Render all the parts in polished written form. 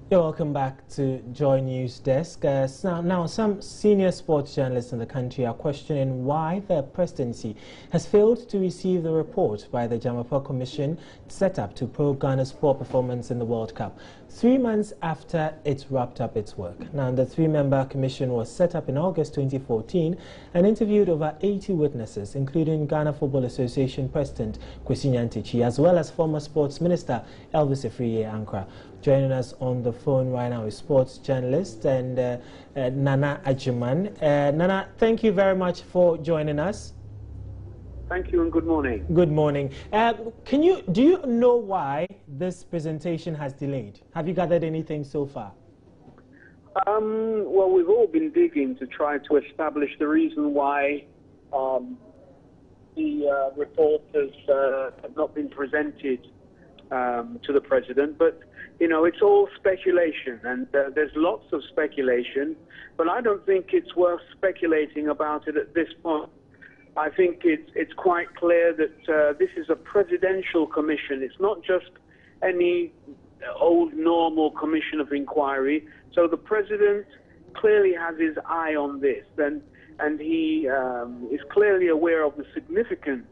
You're welcome back to Joy News Desk. Now, some senior sports journalists in the country are questioning why the presidency has failed to receive the report by the Dzamefe Commission set up to probe Ghana's poor performance in the World Cup, 3 months after it wrapped up its work. Now, the three-member commission was set up in August 2014 and interviewed over 80 witnesses, including Ghana Football Association President Kwesi Nyantakyi, as well as former Sports Minister Elvis Ankra. Joining us on the phone right now is sports journalist and Nana Ajiman. Nana, thank you very much for joining us. Thank you and good morning. Good morning. Do you know why this presentation has delayed? Have you gathered anything so far? Well, we've all been digging to try to establish the reason why the report has not been presented to the president, but you know, it's all speculation, and there's lots of speculation, but I don't think it's worth speculating about it at this point. I think it's quite clear that this is a presidential commission. It's not just any old normal commission of inquiry. So the president clearly has his eye on this, and he is clearly aware of the significance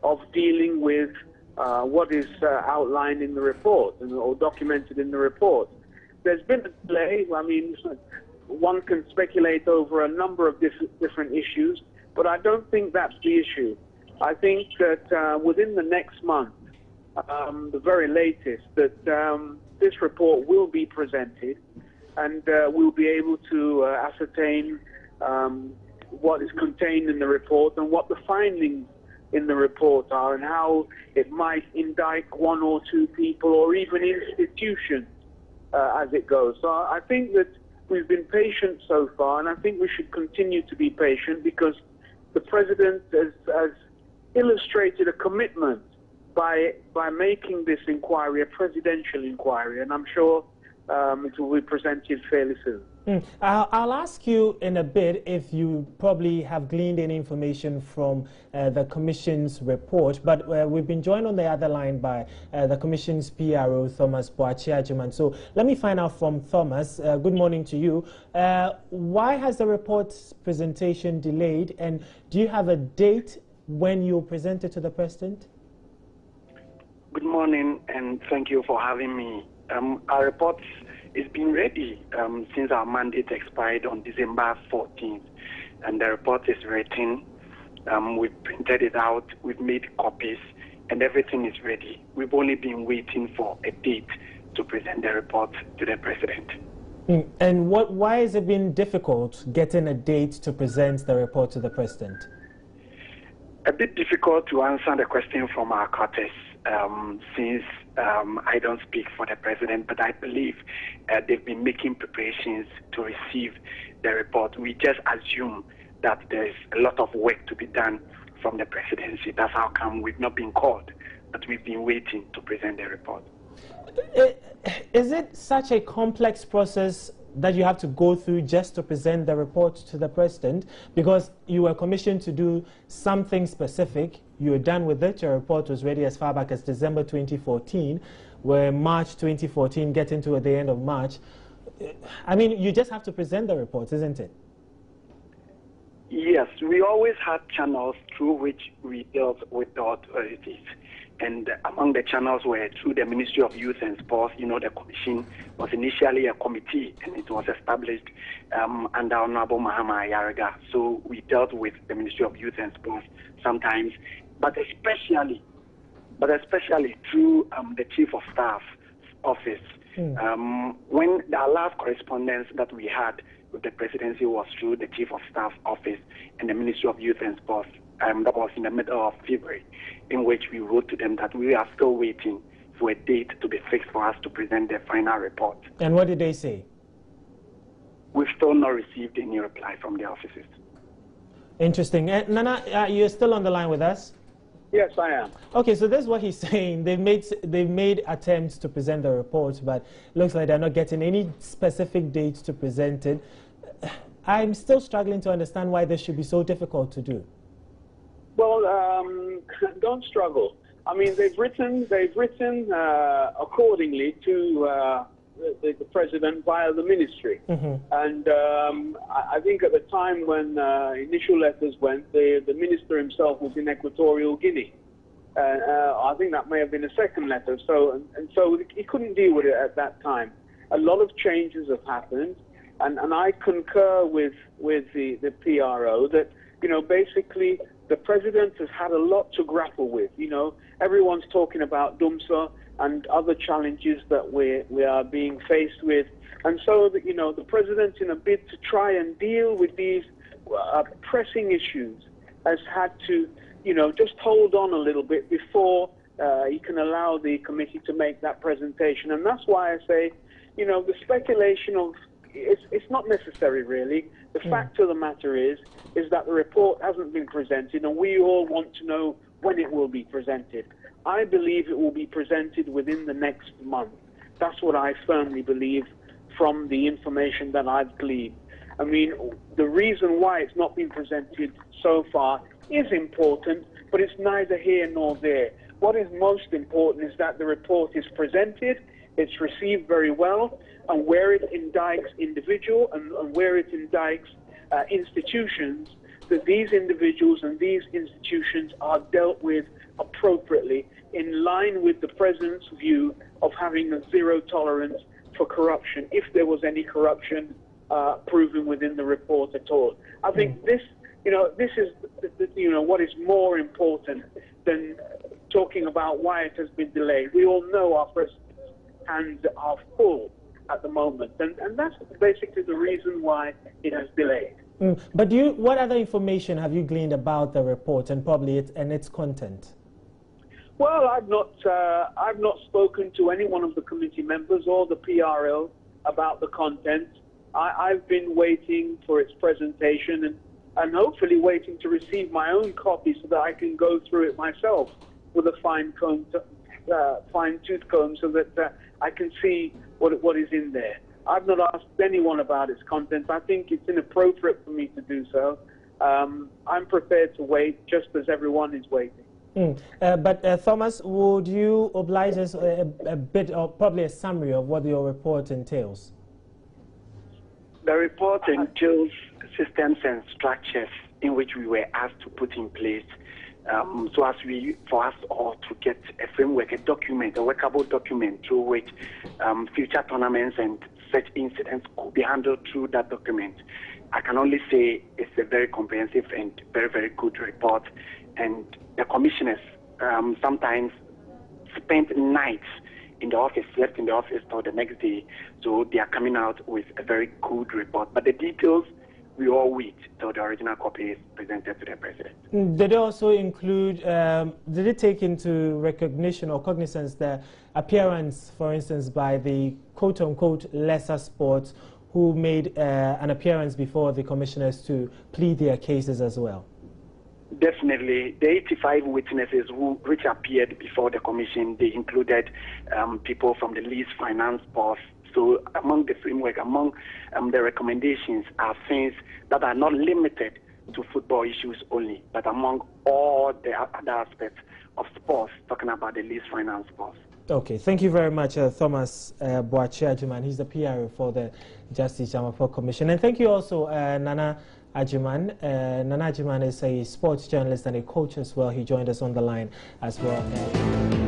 of dealing with what is outlined in the report or documented in the report. There's been a delay. I mean, one can speculate over a number of different issues, but I don't think that's the issue. I think that within the next month, the very latest, that this report will be presented, and we'll be able to ascertain what is contained in the report and what the findings in the report are, and how it might indict one or two people or even institutions as it goes. So I think that we've been patient so far, and I think we should continue to be patient, because the president has illustrated a commitment by making this inquiry a presidential inquiry, and I'm sure it will be presented fairly soon. I'll ask you in a bit if you probably have gleaned any information from the Commission's report, but we've been joined on the other line by the Commission's PRO, Thomas Boakye-Agyeman. So let me find out from Thomas. Good morning to you. Why has the report's presentation delayed, and do you have a date when you'll present it to the President? Good morning, and thank you for having me. Our report has been ready since our mandate expired on December 14th, and the report is written. We've printed it out, we've made copies, and everything is ready. We've only been waiting for a date to present the report to the President. And why has it been difficult getting a date to present the report to the President? A bit difficult to answer the question from our quarters, since I don't speak for the President, but I believe they've been making preparations to receive the report. We just assume that there's a lot of work to be done from the presidency. That's how come we've not been called, but we've been waiting to present the report. Is it such a complex process that you have to go through just to present the report to the President? Because you were commissioned to do something specific, you were done with it, your report was ready as far back as December 2014, where March 2014 getting to the end of March. I mean, you just have to present the report, isn't it? Yes, we always had channels through which we dealt with the authorities. And among the channels were through the Ministry of Youth and Sports. You know, the commission was initially a committee, and it was established under Honorable Mahama Ayariga. So we dealt with the Ministry of Youth and Sports sometimes, but especially through the Chief of Staff office. When the last correspondence that we had with the presidency was through the Chief of Staff office and the Ministry of Youth and Sports. That was in the middle of February, in which we wrote to them that we are still waiting for a date to be fixed for us to present the final report. And what did they say? We've still not received any reply from the offices. Interesting. Nana, you're still on the line with us? Yes, I am. Okay, so that's what he's saying. They've made attempts to present the report, but looks like they're not getting any specific date to present it. I'm still struggling to understand why this should be so difficult to do. Well, don't struggle. I mean, they've written accordingly to the president via the ministry. And I think at the time when initial letters went, the minister himself was in Equatorial Guinea. I think that may have been a second letter. So he couldn't deal with it at that time. A lot of changes have happened, and I concur with the PRO that, you know, basically the president has had a lot to grapple with. You know, everyone's talking about DUMSA and other challenges that we are being faced with. And so, you know, the president, in a bid to try and deal with these pressing issues, has had to, you know, just hold on a little bit before he can allow the committee to make that presentation. And that's why I say, you know, the speculation of, it's not necessary, really. The fact of the matter is that the report hasn't been presented, and we all want to know when it will be presented. I believe it will be presented within the next month. That's what I firmly believe from the information that I've gleaned. I mean, the reason why it's not been presented so far is important, but it's neither here nor there. What is most important is that the report is presented, it's received very well, and where it indicts individual and where it indicts institutions, that these individuals and these institutions are dealt with appropriately, in line with the president's view of having a zero tolerance for corruption, if there was any corruption proven within the report at all. I think this, you know, this is, you know, what is more important than talking about why it has been delayed. We all know our president's hands are full at the moment, and that's basically the reason why it has delayed. But what other information have you gleaned about the report and probably its content? Well, I've not spoken to any one of the committee members or the PRO about the content. I've been waiting for its presentation and hopefully waiting to receive my own copy so that I can go through it myself with a fine-tooth comb so that I can see what is in there. I've not asked anyone about its content. I think it's inappropriate for me to do so. I'm prepared to wait just as everyone is waiting. But Thomas, would you oblige us a bit, or probably a summary of what your report entails? The report entails systems and structures in which we were asked to put in place so as for us all to get a framework, a document, a workable document through which future tournaments and such incidents could be handled through that document. I can only say it's a very comprehensive and very, very good report. And the commissioners sometimes spent nights in the office, slept in the office till the next day. So they are coming out with a very good report. But the details, we all wait till the original copy is presented to the president. Did it also include, did it take into recognition or cognizance the appearance, for instance, by the quote-unquote lesser sports who made an appearance before the commissioners to plead their cases as well? Definitely. The 85 witnesses which appeared before the commission, they included people from the lease finance board. So among the framework, among the recommendations are things that are not limited to football issues only, but among all the other aspects of sports, talking about the lease finance board. Okay, thank you very much, Thomas Boakye Agyemang. He's the PRO for the Justice Dzamefe Commission. And thank you also, Nana Agyemang. Nana Agyemang is a sports journalist and a coach as well. He joined us on the line as well.